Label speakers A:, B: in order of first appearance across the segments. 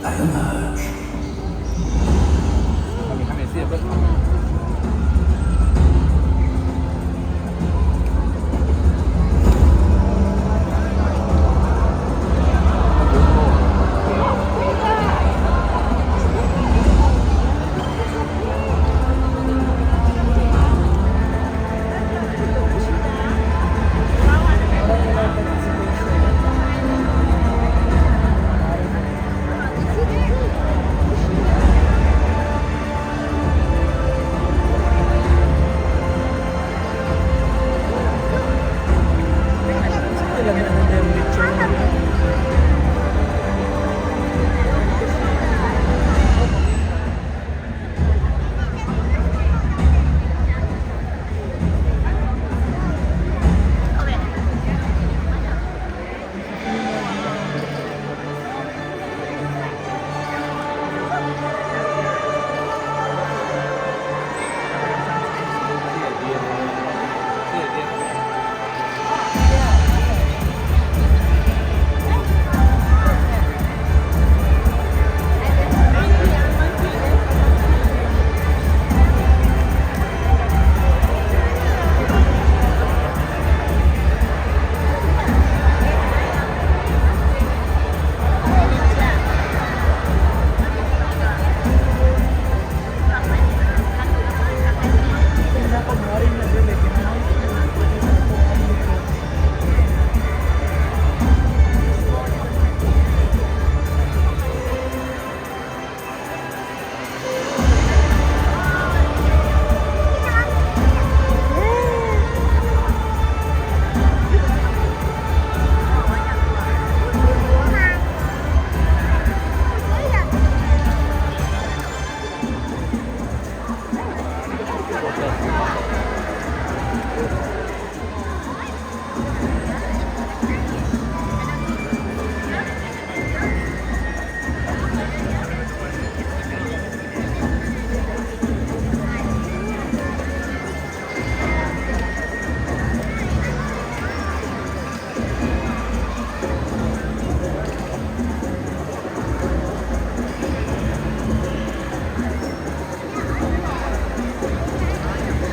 A: they emerge.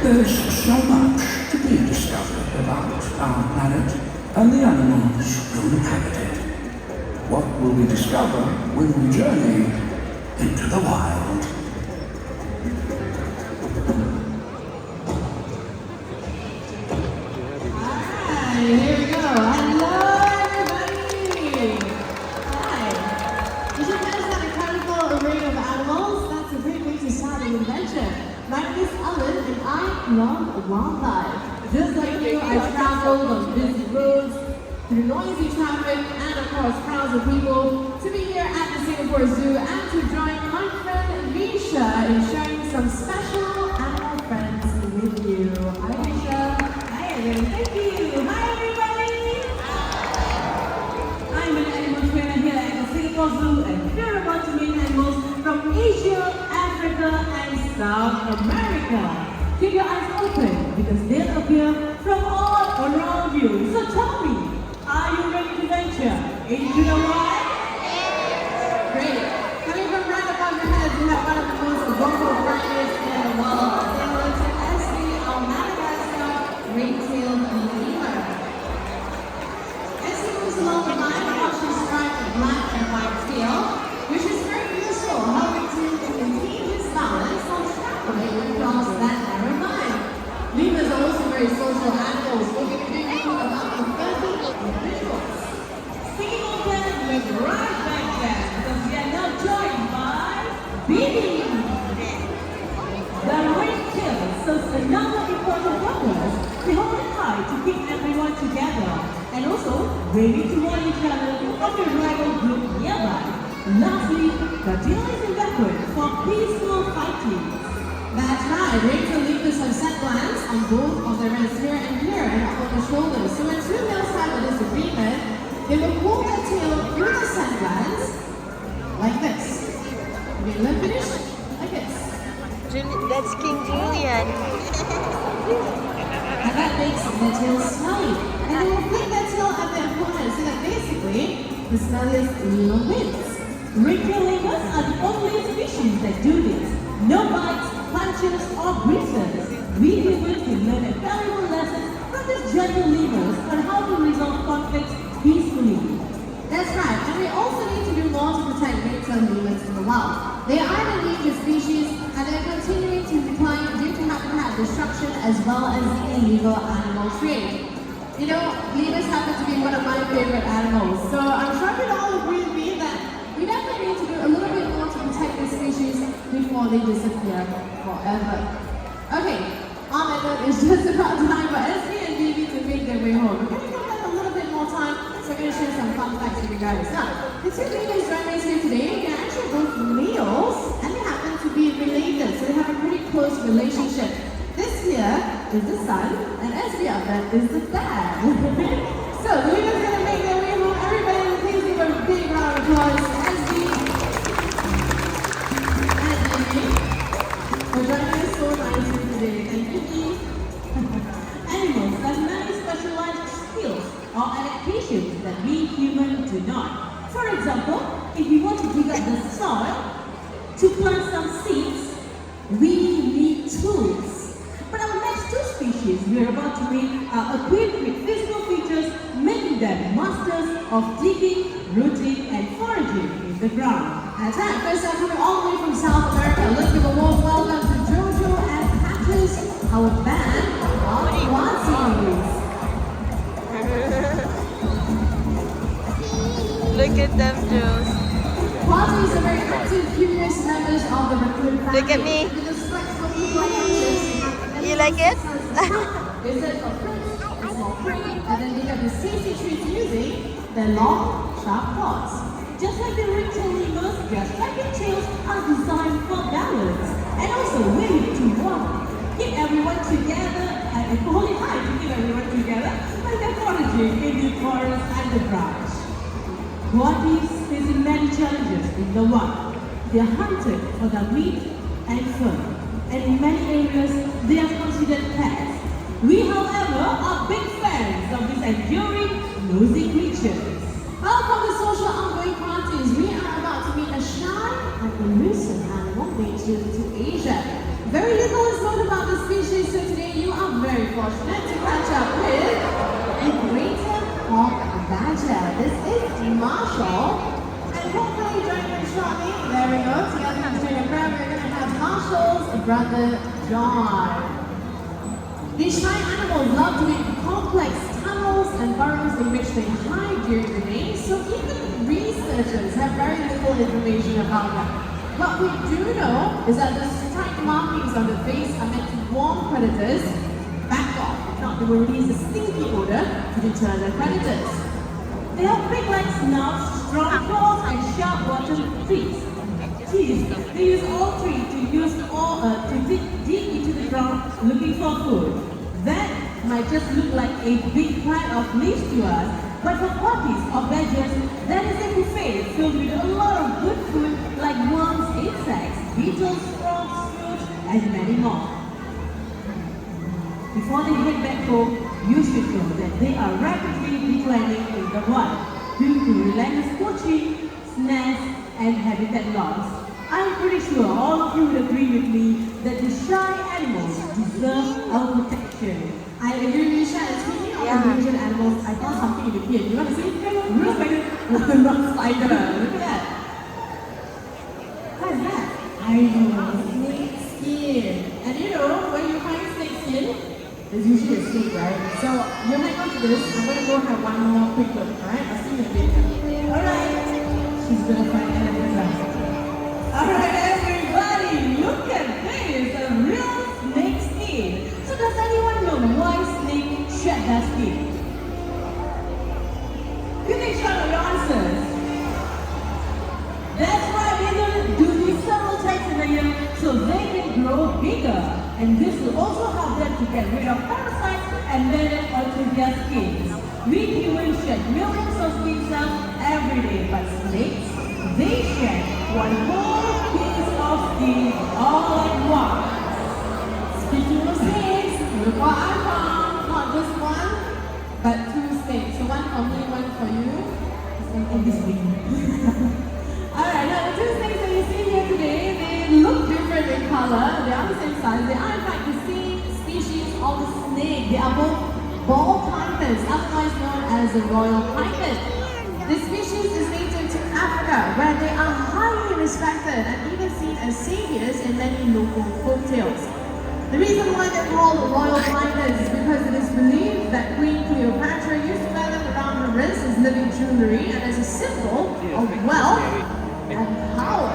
A: There's so much to be discovered about our planet and the animals who inhabit it. What will we discover when we journey into the wild?
B: Hi, here we go. Hello, everybody. Hi. Did you notice that incredible array of animals? That's a great way to start an adventure. My name is Ellen, and I love wildlife. Just like you, I traveled on busy roads, through noisy traffic, and of course crowds of people, to be here at the Singapore Zoo and to join my friend Misha in sharing some special animal friends with you. Hi Misha. Hi everyone. Thank you. Hi everybody. I'm an animal trainer here at the Singapore Zoo, and we're about to meet animals from Asia, Africa, and South America. Keep your eyes open because they'll appear from all around you. So tell me, are you ready to venture into the wild? Great. Coming from right above your heads, we have one of the most vocal primates in the world. They were to SC our Madagascar ring-tailed lemur. SC moves along the line while she's striped with black and white tail, which is very useful, helping to maintain his balance while traveling across that narrow line. Lemurs are also very social animals, looking to you about the 30 individuals. Sticking on them with right back there, because we are now joined by Bibi. The ring-tail serves another important purpose. They hold it high to keep everyone together, and also ready to warn each other of a rival group nearby. Lastly, the tail is in backward for peaceful fighting. That's right, ring-tailed lemurs have set glands on both of their heads here and up on the shoulders. So when two males have a disagreement, they will pull their tail through the set glands like this. Okay, let me finish like this.
C: That's King Julian.
B: And that makes their tail smelly. And they will flick their tail at their opponent so that basically the smelliest lemur wins. Ring-tailed lemur No bites, punches, or bruises. We humans can learn a valuable lesson from these gentle lemurs on how to resolve conflicts peacefully. That's right, and we also need to do more to protect red-tailed lemurs in the wild. They are an endangered species, and they are continuing to decline due to habitat destruction as well as the illegal animal trade. You know, lemurs happen to be one of my favorite animals, so I'm sure you'll all agree with me that we definitely need to do a little bit more to protect this species before they disappear forever. Okay, our method is just about time for SB and BB to make their way home. We're going to give them a little bit more time, so I'm going to share some fun facts with you guys. Now, the two ladies joining us here today, they're actually both males, and they happen to be related, so they have a pretty close relationship. This here is the son, and SB up there is the dad. So, the leaders are going to make their way home. Everybody, please give a big round of applause to SB and BB for joining us so nicely today. Thank you. Animals have many specialized skills or adaptations that we humans do not. For example, if we want to dig up the soil to plant some seeds, we need tools. But our next two species we are about to meet are equipped with physical features making them masters of digging, rooting, and foraging in the ground. That's right, first up coming all the way from South America, let's give a warm welcome to Jojo and Patches, our band of Vultures.
C: Look at them, Jules.
B: Vultures are very active, curious members of the raccoon family.
C: Look at me.
B: With a spectral people like us.
C: You like it?
B: They search for fruits and small prey, and then they have the safety trees using their long, sharp claws. Just like the red-tailed lemurs, their striking tails are designed for balance and also way to walk. Keep everyone together and hold it high to keep everyone together when they're foraging in the forest and the brush. Watties facing many challenges in the wild. They are hunted for their meat and fur, and in many areas they are considered pets. We, however, are big fans of these enduring, nosy creatures. Well, from the social ongoing parties, we are about to meet a shy and elusive animal native to Asia. Very little is known about the species, so today you are very fortunate to catch up with a greater hawk badger. This is Marshall, and hopefully joining us shortly, there we go, together between the crowd, we're going to have Marshall's brother John. These shy animals love to make complex tunnels and burrows in which they hide during the day, so even researchers have very little information about them. What we do know is that the striped markings on the face are meant to warn predators back off, if not they will release a stinky odor to deter their predators. They have big like snouts, strong claws, and sharp bottom teeth. They use all three to dig deep into the ground looking for food. That might just look like a big pile of leaves to us, but for puppies or badgers, that is a buffet filled with a lot of good food like worms, insects, beetles, frogs, fruit, and many more. Before they head back home, you should know that they are rapidly declining in the wild due to relentless poaching, snares, and habitat loss. I'm pretty sure all of you would agree with me that the shy animals deserve our protection. I agree with you, Shan. And speaking of endangered animals, I found something in the kid. You want to see? Real spider. Not spider. Look at that. What is that? I know, snake skin. And you know, when you find snake skin, there's usually a snake, right? So you hang on to this. I'm going to go have one more quick look, alright? I'll see you in a bit. Alright. She's going to find elephant last. Alright everybody, look at this, a real snake skin. So does anyone know why snakes shed their skin? You can shout out your answers. That's right, they're going to do this several times in a year so they can grow bigger. And this will also help them to get rid of parasites and venom onto their skins. We humans shed millions of skin cells every day, but snakes, they shed one whole piece of skin all at once. Speaking of snakes, look what I found. Not just one, but two snakes. So one for me, one for you. And this week. Alright, now the two snakes that you see here today, they look different in color. they are in fact the same species of the snake. They are both ball pythons, otherwise known as the royal python. This species is native to Africa, where they are highly respected and even seen as saviors in many local folktales. The reason why they're called royal pythons is because it is believed that Queen Cleopatra used to wear them around her wrist as living jewelry and as a symbol of wealth and power.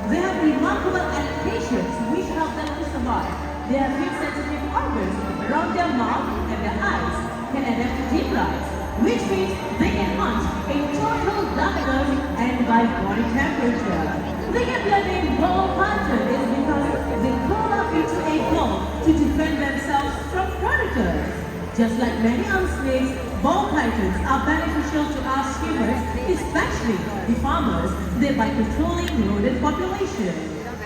B: They have remarkable adaptations which help them to survive. They have few sensitive organs around their mouth, and their eyes can adapt to dim light, which means they can hunt in total darkness and by body temperature. They get their name ball python is because they curl up into a ball to defend themselves from predators. Just like many other snakes, ball pythons are beneficial to us humans, especially the farmers, thereby controlling rodent population.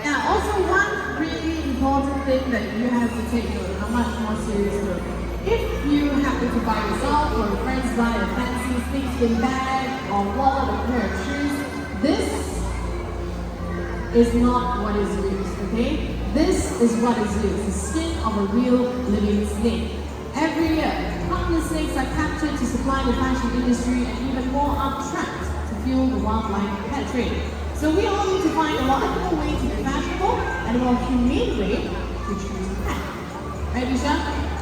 B: Now, also one really important thing that you have to take note of, a much more serious note. If you happen to buy yourself or friends buy a fancy snakeskin bag or wallet or pair of shoes, this is not what is used, okay? This is what is used, the skin of a real living snake. Every year, countless snakes are captured to supply the fashion industry and even more are trapped to fuel the wildlife pet trade. So we all need to find a logical way to be fashionable and a more humane way to choose a pet. Right, Misha?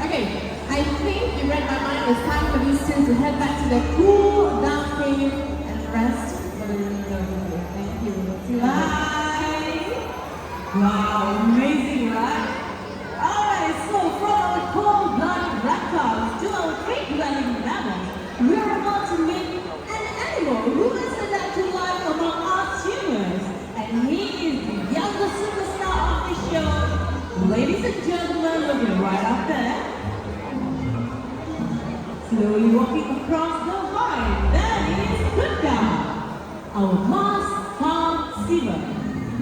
B: Okay, I think you read my mind. It's time for these two to head back to their cool down cave and rest for the remainder of the day. Thank you. See you later. Bye! Wow, amazing, right? Alright, so from our cold-blooded reptiles to our cave-dwelling mammals, we are about to meet an animal who has adapted life among us humans. And he is the youngest superstar of the show. Ladies and gentlemen, looking right up there. Slowly walking across the line, that is Kunta, our masked civet.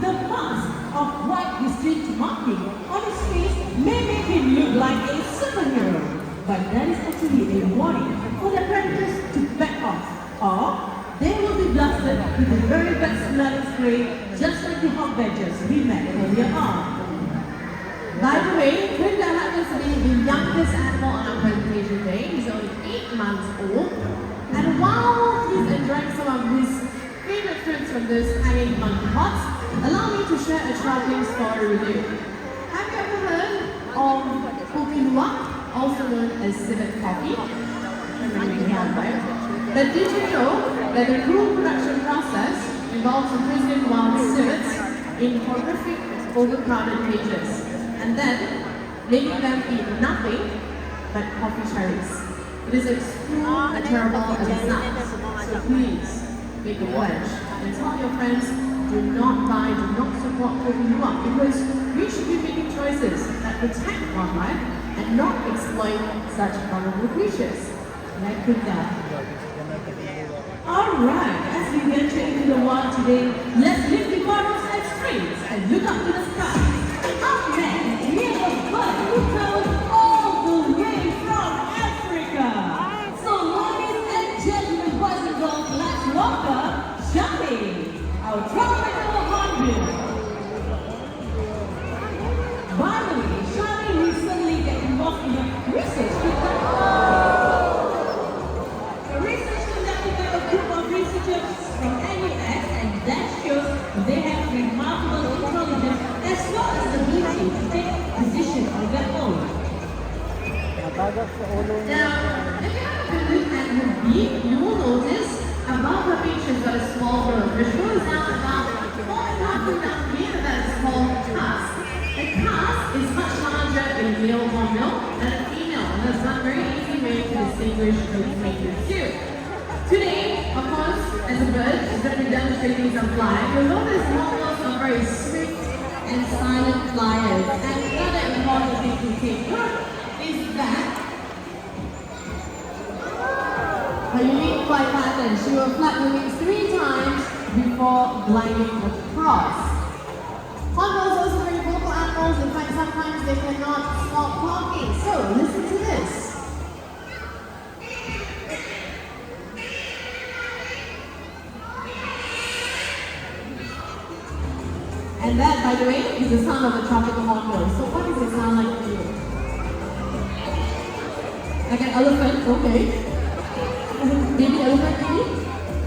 B: The mask of white distinct marking on his face may make him look like a superhero, but that is actually a warning for the predators to back off, or they will be blasted with the very best smelling spray, just like the hot badgers we met earlier on. By the way, Kunta happens to be the youngest animal on our presentation day. He's only 8 months old, and while he's enjoying some of his favorite fruits from those hanging monkey pots, allow me to share a shocking story with you. Have you ever heard of kopi luwak, also known as civet coffee? But did you know that the cruel production process involves imprisoning wild civets in horrific, overcrowded cages, and then making them eat nothing but coffee cherries? It is as cruel and terrible as it sounds. So please, make a pledge and tell your friends, do not buy, do not support kopi luwak, because we should be making choices that protect wildlife and not exploit such vulnerable creatures. Like Kunta. Alright, as we venture into the wild today, let's lift the bottoms and strings and look up to the sky. Up next, we have a bird who travels all the way from Africa. So ladies and gentlemen, boys and girls, let's welcome Shami, our tropical hornbill. By the way, Shami recently got involved in a research conducted by a group of researchers from NUS, and that shows they have remarkable intelligence as well as the ability to take position on their own. Now, if you have a good look at her beak, you will notice above her beak she's got a small bird, which goes down about 4.5 down here, that is called tusk. A tusk is much larger in male hornbill than a female, and that's not very easy way to distinguish between the two. Today, of course, as a bird, she's going to be demonstrating some flying. You'll notice hornbills are very swift and silent flyers. And another important thing to take note is that her unique flight pattern, she will flap her wings 3 times before gliding across. Hornbills are also very vocal animals. In fact, sometimes they cannot stop talking. So, listen to this. And that, by the way, is the sound of a tropical hornbill. So what does it sound like to you? Like an elephant, okay. Baby elephant, maybe?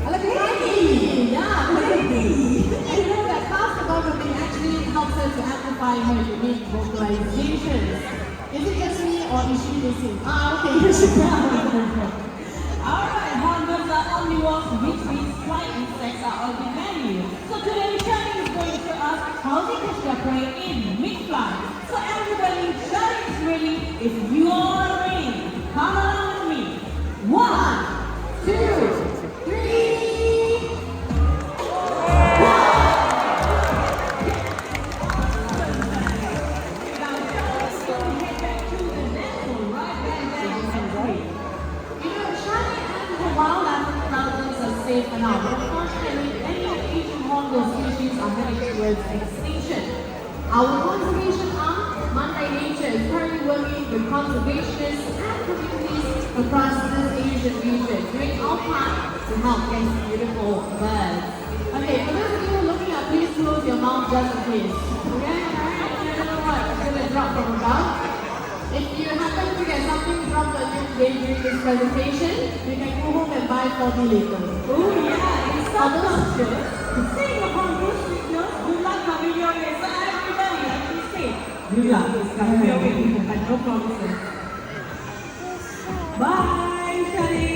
B: Like a baby! Yeah, like a baby. And you know that fast photography actually helps her to amplify her unique vocalizations. Is it just me or is she missing? Okay, here she comes.
D: Alright, hornbills are omnivores, which means flying insects are on the menu. So today, Shani is going to us how they catch their prey in mid-flight. So everybody, Shani is ready if you are ready. Come along with me. 1,
B: 2, 3. Safe for now, but unfortunately, many of the Asian hornbill species are heading towards extinction. Our conservation arm, Monday Nature, is currently working with conservationists and communities across this Asian region, doing our part to help these beautiful birds. Okay, for those of you looking up, please close your mouth just in case. Okay, alright, I don't know what, it's gonna drop from above. If you happen to get something from the new day during this presentation, you can go home and buy 40 later.
D: Oh yeah, it's so delicious. Sing a hornbill signal, good luck having your way. So everybody, like we say, good luck is coming your way, but no promises. Bye, Shani.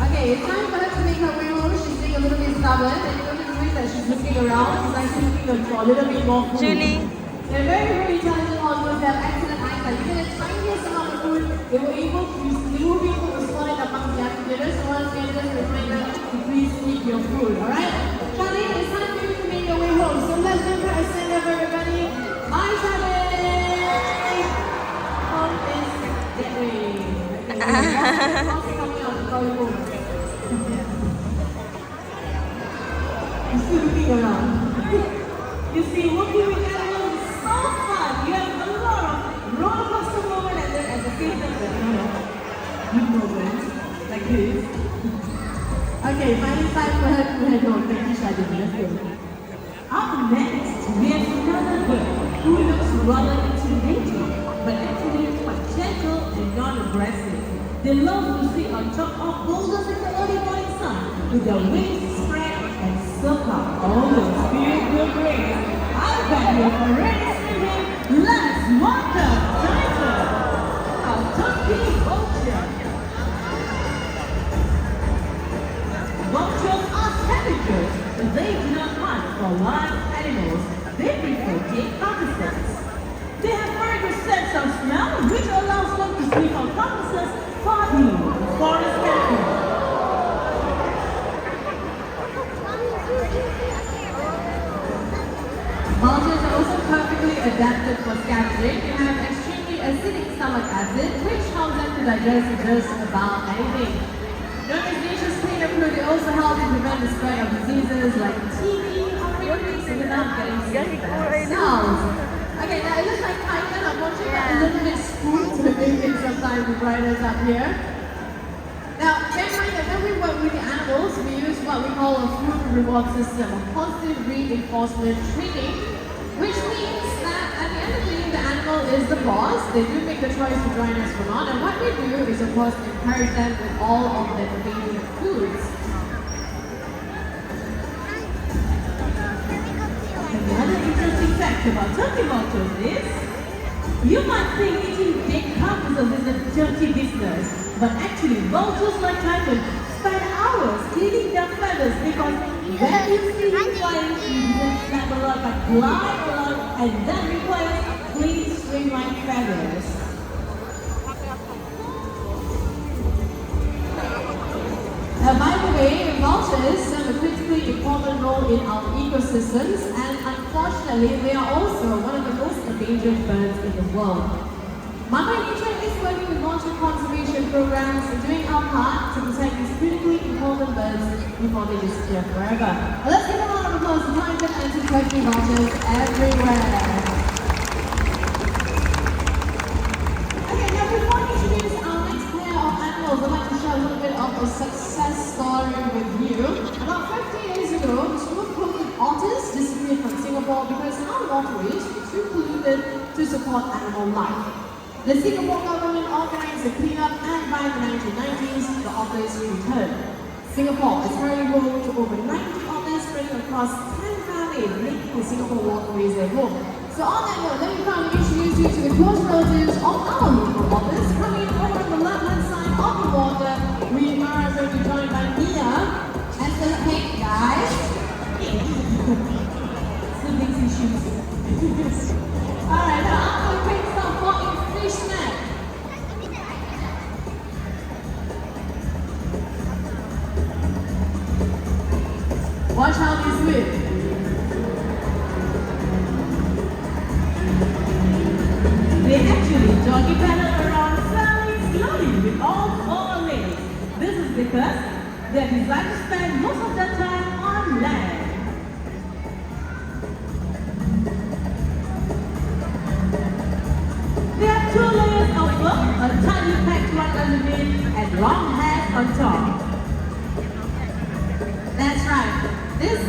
B: Okay, it's time for her to make her way home. She's being a little bit stubborn, and you notice the way that she's looking around. She's actually looking for a little bit more food.
C: Julie.
B: They're very, very intelligent hornbills. They have excellent eyesight. Even the tiniest amount of food, they will be able to spot it amongst the aggregators. So once again, just a reminder to please keep your food, alright? Charlie, it's time for you to make your way home. So let's give her a send up, everybody. Bye, Charlie! Home is that way. How's coming out to call you home? You're still looking around.
D: You see, working with animals is so fun. You have a lot of roller coaster moment and then at the same time, good moments like this.
B: Okay, finally time for her to head home. Thank you, Shadi. Let's go.
D: Up next, we have another bird who looks rather intimidating, but actually quite gentle and non-aggressive. They love to sit on top of boulders in the early morning sun with their wings spread and soak up all those feel-good rays. I've got here for ready swimming. Let's welcome Tiger, a turkey vulture. Vultures are scavengers, but they do not hunt for live animals. They prefer dead carcasses. They have very good sense of smell, which allows them to sniff out carcasses far below the forest canopy.
B: Vultures are also perfectly adapted for scavenging. They have extremely acidic stomach acid, which helps them to digest just about anything. Known as nature's cleaner crew, they also help to prevent the spread of diseases like TB, rabies, without getting sick themselves. Okay, now it looks like Titan. Unfortunately, got a little bit spooked with maybe sometimes with riders up here. Now, bear in mind that when we work with the animals, we use what we call a food reward system, a positive reinforcement training, which means that at the end of the day, the animal is the boss. They do make the choice to join us or not, and what we do is, of course, encourage them with all of their favorite foods.
D: Another interesting fact about turkey vultures is, you might think eating dead carcasses is a dirty business, but actually vultures like Titan spend hours cleaning their feathers because when you see them flying, you just snap a lot, but glide a lot, and that requires clean string-like feathers.
B: By the way, vultures serve a critically important role in our ecosystems, and unfortunately, they are also one of the most endangered birds in the world. Mother Nature is working with vulture conservation programs and doing our part to protect these critically important birds before they disappear forever. Let's give a round of applause to tiger and to turkey vultures everywhere. Okay, now before we introduce our next pair of animals, I'd like to share a little bit of a success story with you. About 50 years ago, this group called Otters disappeared from Singapore Singapore because our waterways are too polluted to support animal life. The Singapore government organized a cleanup, and by the 1990s, the otters returned. Singapore is currently home to over 90 otters spreading across 10 families, making the Singapore waterways their home. So on that note, let me come introduce you to the close relatives of our local otters. Coming over the left-hand side of the water, we are going to be joined by Mia and the hey guys.
D: Siblings issues.
B: Alright, now I'm going to quick stop for a fish snack. Watch how they swim.
D: They actually doggy paddle around fairly slowly with all four legs. This is because they're designed to spend most of their time on land. They have 2 layers of fur, a tightly packed one underneath, and long hairs on top.
B: That's right. This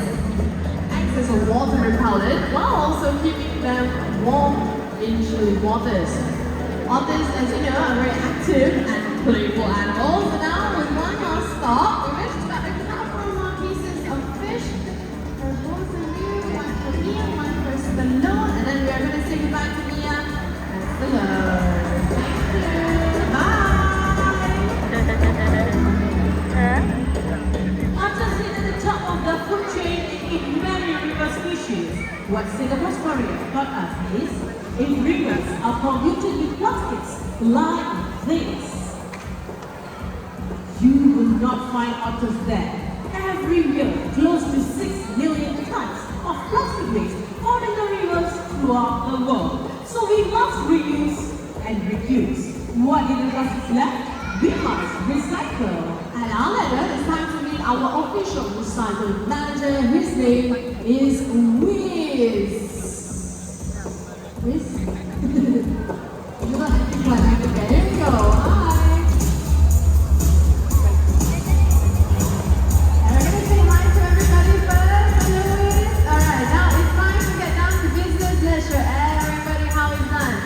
B: acts as a water repellent while also keeping them warm in chilly waters. Otters, as you know, are very active and playful animals. And now, with one last stop, we wish to grab a couple more pieces of fish for both of you, one for Mia, one for Stallone, and then we are going to say goodbye to Mia and Stallone. Thank you. Bye.
D: Otters sit at the top of the food chain and eat many river species. What Singapore's Korea taught us is, if rivers are polluted with plastics like this, you will not find otters there. Every year, close to 6 million tons of plastic waste fall in the rivers throughout the world. So we must reuse and reduce. What little plastics left, we must recycle.
B: And on that note, it's time to meet our official recycling manager. His name is Wiz. Wiz? You got anything like that? Okay, here we go. Hi. And we're going to say hi to everybody first. Hello, Wiz. Alright, now it's time to get down to business leisure. Everybody, how is done?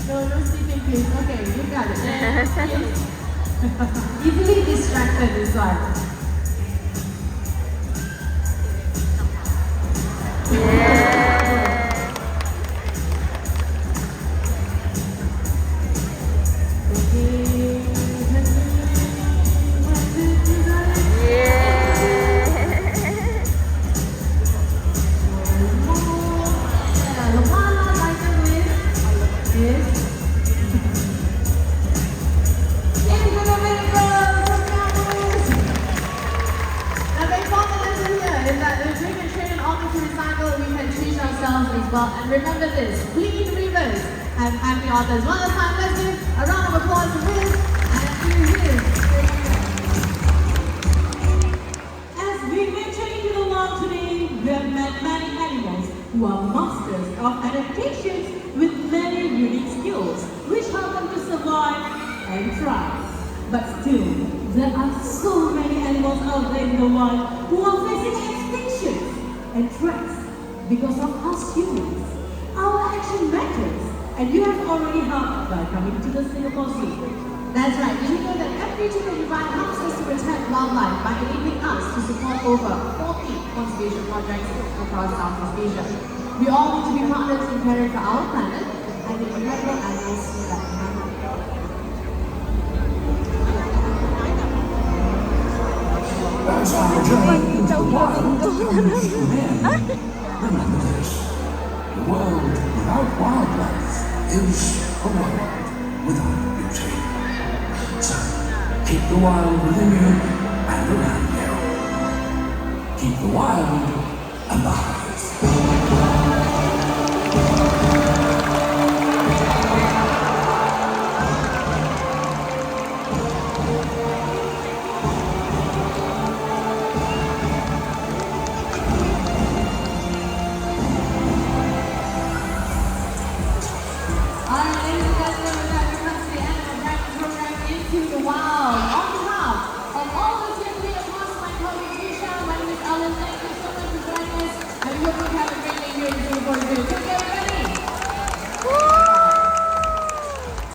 B: No sleeping, please. Okay, you got it. Easily distracted, this one. And remember this, clean rivers and happy otters. One last time, let's give a round of applause to Wiz and to Wiz.
D: As we venture into the world today, we have met many animals who are masters of adaptations with many unique skills, which help them to survive and thrive. But still, there are so many animals out there in the world who are facing extinctions and threats because of us humans. Our action matters, and you have already helped by coming to the Singapore Zoo.
B: That's right. Did you know that every trip that you buy helps us to protect wildlife by enabling us to support over 40 conservation projects across Southeast Asia. We all need to be partners in caring for our planet and the incredible animals that we have.
A: As our journey into the wild comes to an end, remember this. The world without wildlife is a world without beauty. So, keep the wild within you and around you. Keep the wild alive.
B: ladies and boys. Take care,